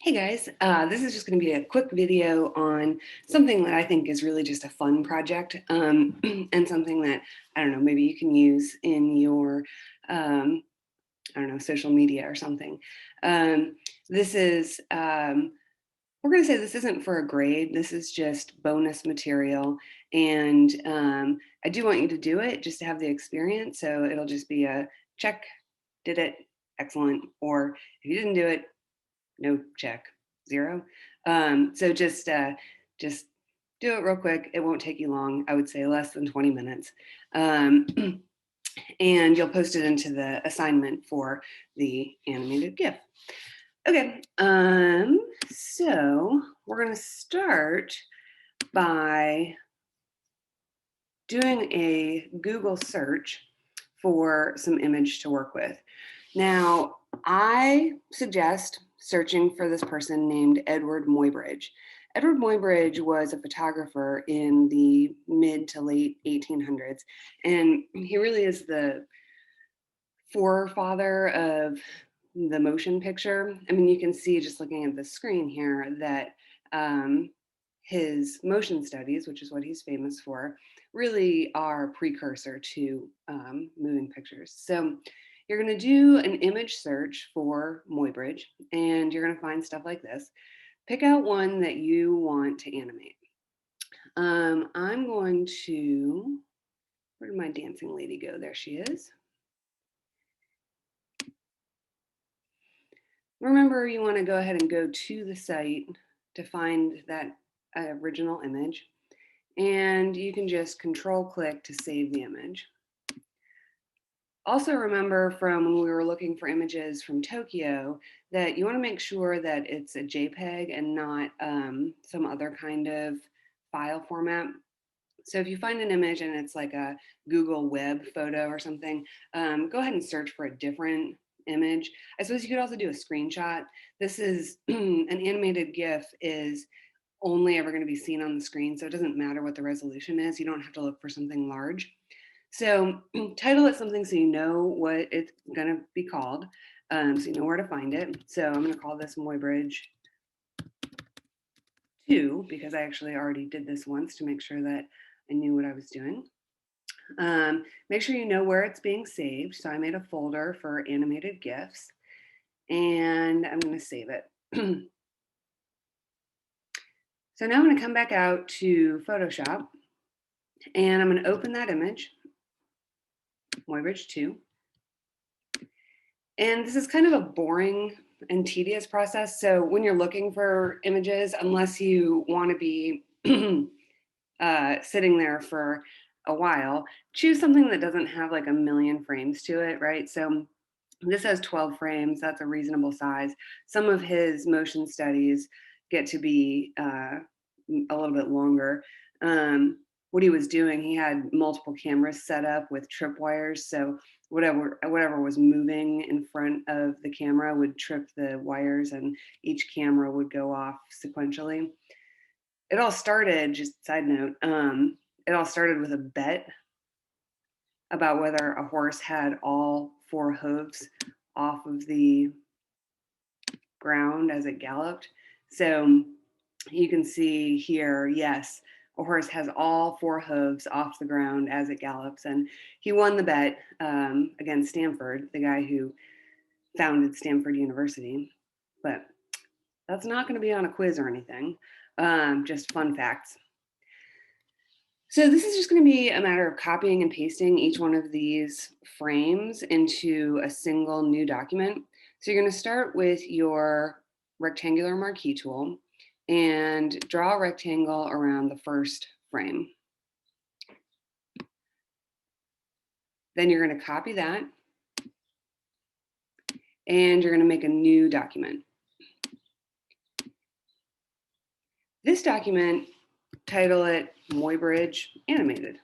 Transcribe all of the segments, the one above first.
Hey guys, this is just going to be a quick video on something that I think is really just a fun project and something that, I don't know, maybe you can use in your, I don't know, social media or something. Um, this is, we're going to say this isn't for a grade, this is just bonus material. And I do want you to do it just to have the experience. So it'll just be a check, did it, excellent. Or if you didn't do it, no check, zero. So just do it real quick. It won't take you long. I would say less than 20 minutes. Um, and you'll post it into the assignment for the animated GIF. Okay, so we're gonna start by doing a Google search for some image to work with. Now, I suggest searching for this person named Edward Muybridge. Edward Muybridge was a photographer in the mid to late 1800s, and he really is the forefather of the motion picture. I mean, you can see just looking at the screen here that his motion studies, which is what he's famous for, really are precursor to moving pictures. So you're going to do an image search for Muybridge, and you're going to find stuff like this. Pick out one that you want to animate. I'm going to, where did my dancing lady go? There she is. Remember, you want to go ahead and go to the site to find that original image, and you can just control click to save the image. Also remember from when we were looking for images from Tokyo that you want to make sure that it's a JPEG and not some other kind of file format. So if you find an image and it's like a Google web photo or something, go ahead and search for a different image. I suppose you could also do a screenshot. This is an animated GIF is only ever going to be seen on the screen, so it doesn't matter what the resolution is. You don't have to look for something large. So title it something so you know what it's going to be called, so you know where to find it. So I'm going to call this Muybridge 2 because I actually already did this once to make sure that I knew what I was doing. Make sure you know where it's being saved. So I made a folder for animated GIFs, and I'm going to save it. So now I'm going to come back out to Photoshop, and I'm going to open that image, Muybridge 2. And this is kind of a boring and tedious process. So when you're looking for images, unless you want to be sitting there for a while, choose something that doesn't have like a million frames to it, right? So this has 12 frames. That's a reasonable size. Some of his motion studies get to be a little bit longer. What he was doing, he had multiple cameras set up with tripwires. So whatever was moving in front of the camera would trip the wires, and each camera would go off sequentially. It all started, just side note, it all started with a bet about whether a horse had all four hooves off of the ground as it galloped. So you can see here, yes, a horse has all four hooves off the ground as it gallops. And he won the bet against Stanford, the guy who founded Stanford University. But that's not going to be on a quiz or anything, just fun facts. So this is just going to be a matter of copying and pasting each one of these frames into a single new document. So you're going to start with your rectangular marquee tool and draw a rectangle around the first frame. Then you're going to copy that, and you're going to make a new document. This document, title it Muybridge Animated.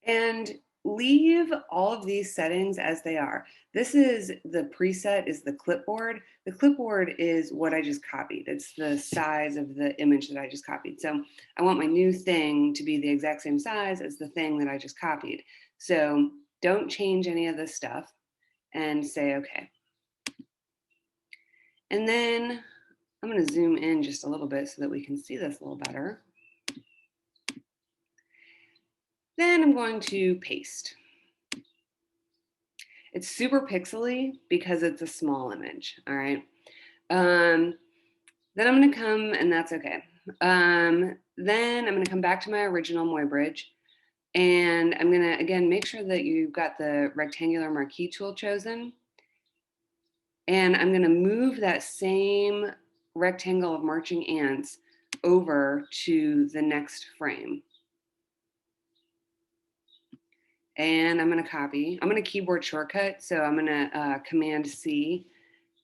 And leave all of these settings as they are. This is the preset is the clipboard. The clipboard is what I just copied. It's the size of the image that I just copied. So I want my new thing to be the exact same size as the thing that I just copied. So don't change any of this stuff. and say okay. And then I'm going to zoom in just a little bit so that we can see this a little better. Then I'm going to paste. It's super pixely because it's a small image, all right? Then I'm gonna come, and that's okay. Then I'm gonna come back to my original Muybridge, and I'm gonna, again, make sure that you've got the rectangular marquee tool chosen, and I'm gonna move that same rectangle of marching ants over to the next frame. And I'm gonna copy. I'm gonna keyboard shortcut, so I'm gonna Command C,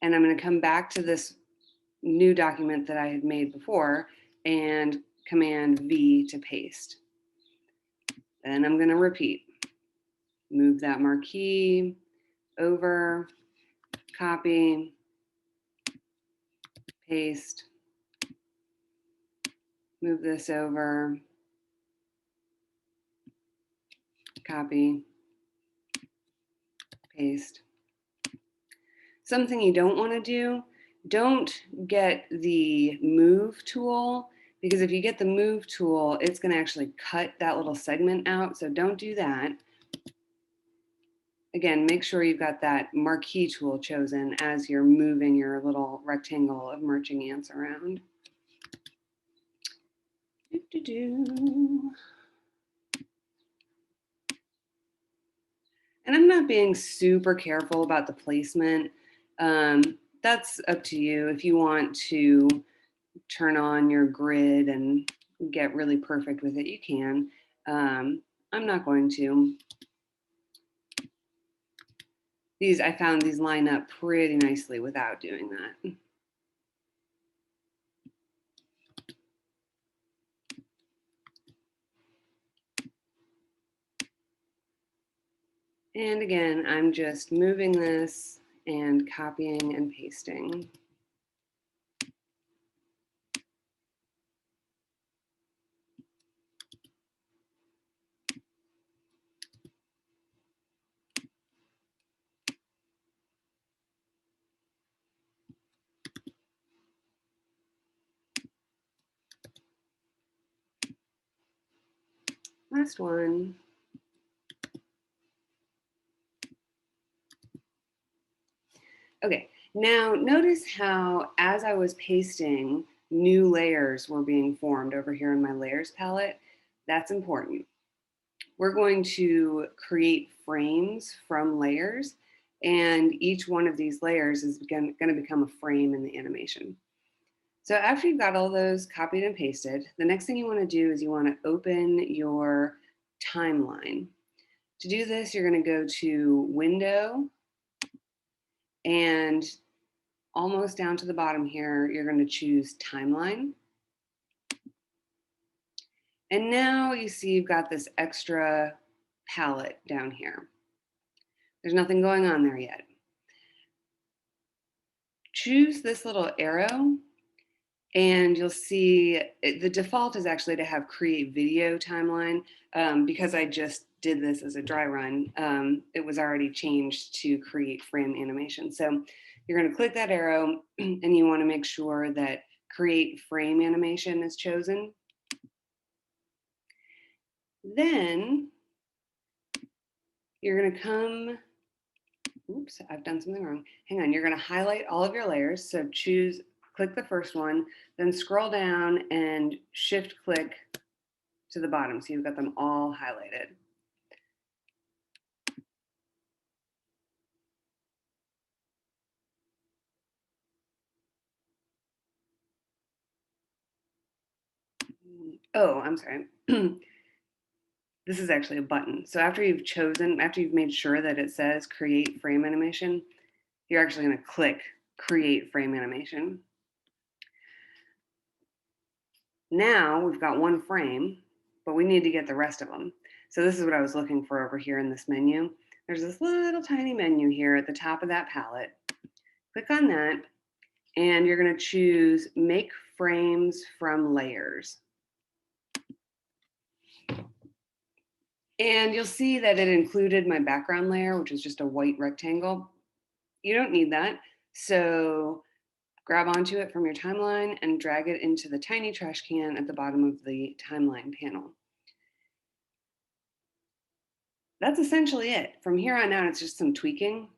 and I'm gonna come back to this new document that I had made before and Command V to paste. And I'm gonna repeat. Move that marquee over, copy, paste, move this over, copy, paste. Something you don't want to do, don't get the move tool, because if you get the move tool, it's going to actually cut that little segment out. So don't do that. Again, make sure you've got that marquee tool chosen as you're moving your little rectangle of marching ants around. And I'm not being super careful about the placement. That's up to you. If you want to turn on your grid and get really perfect with it, you can. I'm not going to. I found these line up pretty nicely without doing that. And again, I'm just moving this and copying and pasting. Last one. Okay, now notice how as I was pasting, new layers were being formed over here in my layers palette. That's important. We're going to create frames from layers, and each one of these layers is going to become a frame in the animation. So after you've got all those copied and pasted, the next thing you want to do is you want to open your timeline. To do this, you're going to go to Window, and almost down to the bottom here, you're going to choose Timeline. And now you see you've got this extra palette down here. There's nothing going on there yet. Choose this little arrow, and you'll see the default is actually to have create video timeline. Because I just did this as a dry run, it was already changed to create frame animation. So you're going to click that arrow and you want to make sure that create frame animation is chosen. Then you're going to come, oops, I've done something wrong. Hang on, you're going to highlight all of your layers. So click the first one, then scroll down and shift click to the bottom. So you've got them all highlighted. Oh, I'm sorry. This is actually a button. So after you've made sure that it says create frame animation, you're actually going to click create frame animation. Now we've got one frame, but we need to get the rest of them. So this is what I was looking for over here in this menu. There's this little tiny menu here at the top of that palette. Click on that, and you're going to choose make frames from layers. And you'll see that it included my background layer, which is just a white rectangle. You don't need that. So grab onto it from your timeline and drag it into the tiny trash can at the bottom of the timeline panel. That's essentially it. From here on out, it's just some tweaking.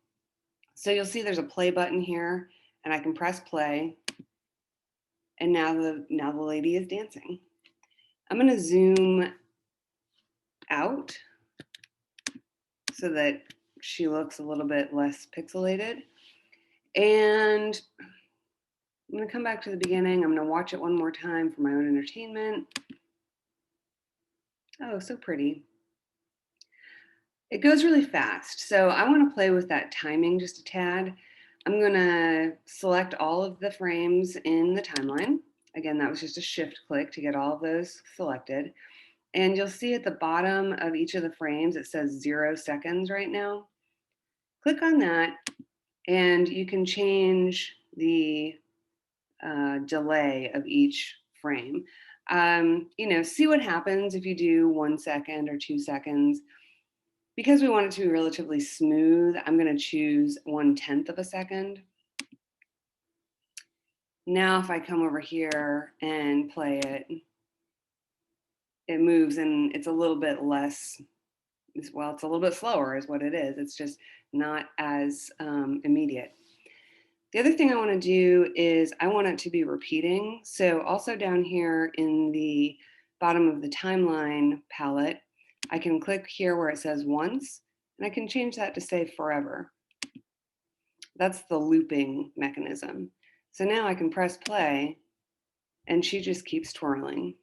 So you'll see there's a play button here, and I can press play, and now the lady is dancing. I'm going to zoom out so that she looks a little bit less pixelated. And I'm going to come back to the beginning. I'm going to watch it one more time for my own entertainment. Oh, so pretty. It goes really fast. So I want to play with that timing just a tad. I'm going to select all of the frames in the timeline. Again, that was just a shift click to get all of those selected. And you'll see at the bottom of each of the frames, it says 0 seconds right now. Click on that and you can change the delay of each frame. See what happens if you do 1 second or 2 seconds. Because we want it to be relatively smooth, I'm going to choose 1/10 of a second. Now, if I come over here and play it, it moves and it's a little bit less, well, it's a little bit slower is what it is. It's just not as immediate. The other thing I want to do is I want it to be repeating. So also down here in the bottom of the timeline palette, I can click here where it says once, and I can change that to say forever. That's the looping mechanism. So now I can press play and she just keeps twirling.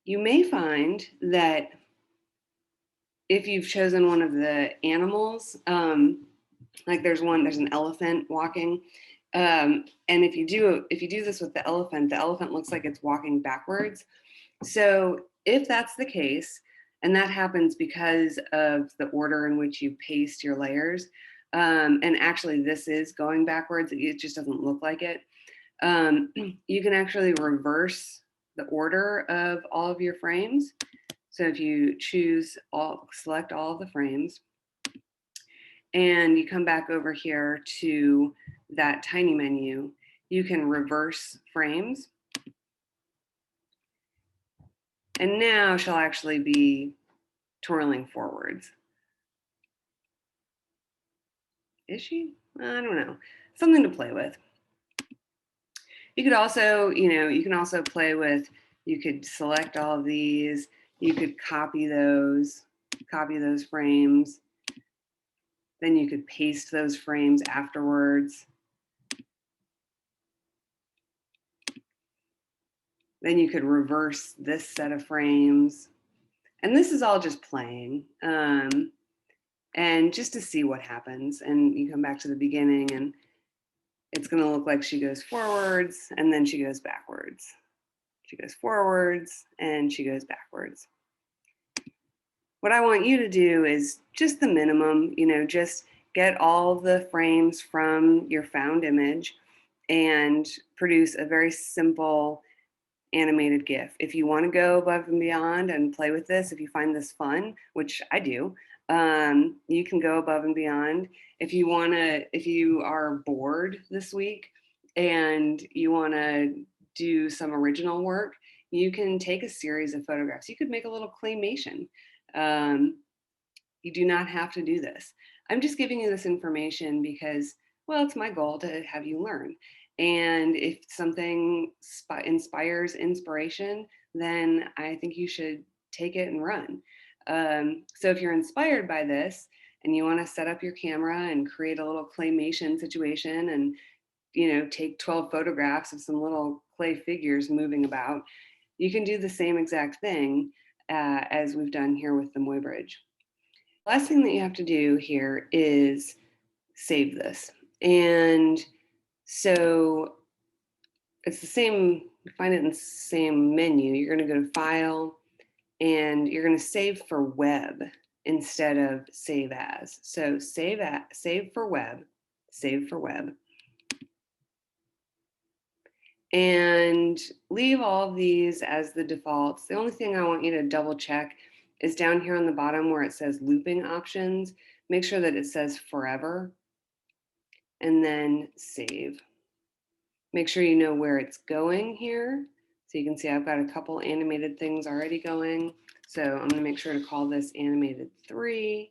You may find that if you've chosen one of the animals, like there's an elephant walking, and if you do this with the elephant looks like it's walking backwards. So if that's the case, and that happens because of the order in which you paste your layers, and actually this is going backwards, it just doesn't look like it. You can actually reverse the order of all of your frames. So if you select all of the frames, and you come back over here to that tiny menu, you can reverse frames. And now she'll actually be twirling forwards. Is she? I don't know. Something to play with. You could also, you can also play with, you could select all of these, you could copy those frames. Then you could paste those frames afterwards. Then you could reverse this set of frames. And this is all just playing. And just to see what happens. And you come back to the beginning and it's going to look like she goes forwards and then she goes backwards. She goes forwards and she goes backwards. What I want you to do is just the minimum, just get all the frames from your found image and produce a very simple animated GIF. If you want to go above and beyond and play with this, if you find this fun, which I do, you can go above and beyond. If you are bored this week and you want to do some original work, you can take a series of photographs. You could make a little claymation. You do not have to do this. I'm just giving you this information because, well, it's my goal to have you learn. And if something inspires inspiration, then I think you should take it and run. So if you're inspired by this and you want to set up your camera and create a little claymation situation and, take 12 photographs of some little clay figures moving about, you can do the same exact thing as we've done here with the Muybridge. Last thing that you have to do here is save this. And so it's the same, find it in the same menu. You're going to go to File, and you're going to save for web instead of save as. So save for web, save for web. and leave all of these as the defaults. The only thing I want you to double check is down here on the bottom where it says looping options. Make sure that it says forever and then save. Make sure you know where it's going here. So you can see I've got a couple animated things already going. So I'm going to make sure to call this animated 3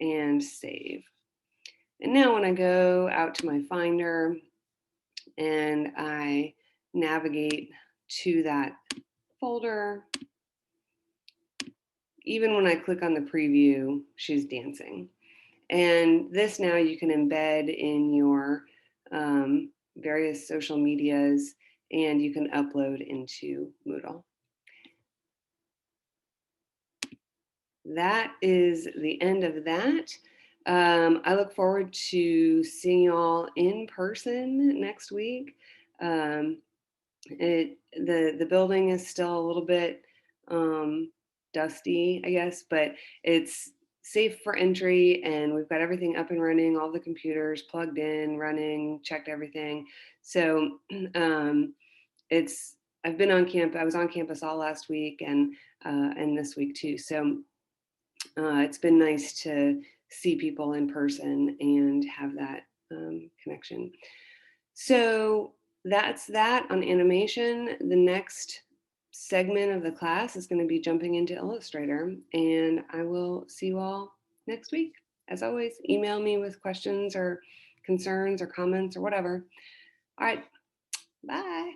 and save. And now when I go out to my Finder and I navigate to that folder, even when I click on the preview, she's dancing. And this now you can embed in your various social medias, and you can upload into Moodle. That is the end of that. I look forward to seeing you all in person next week. Um, the building is still a little bit dusty, I guess, but it's safe for entry, and we've got everything up and running, all the computers plugged in, running, checked everything. So it's I've been on campus. I was on campus all last week and this week too. So it's been nice to see people in person and have that connection. So that's that on animation. The next segment of the class is going to be jumping into Illustrator, and I will see you all next week. As always, email me with questions or concerns or comments or whatever. All right, bye.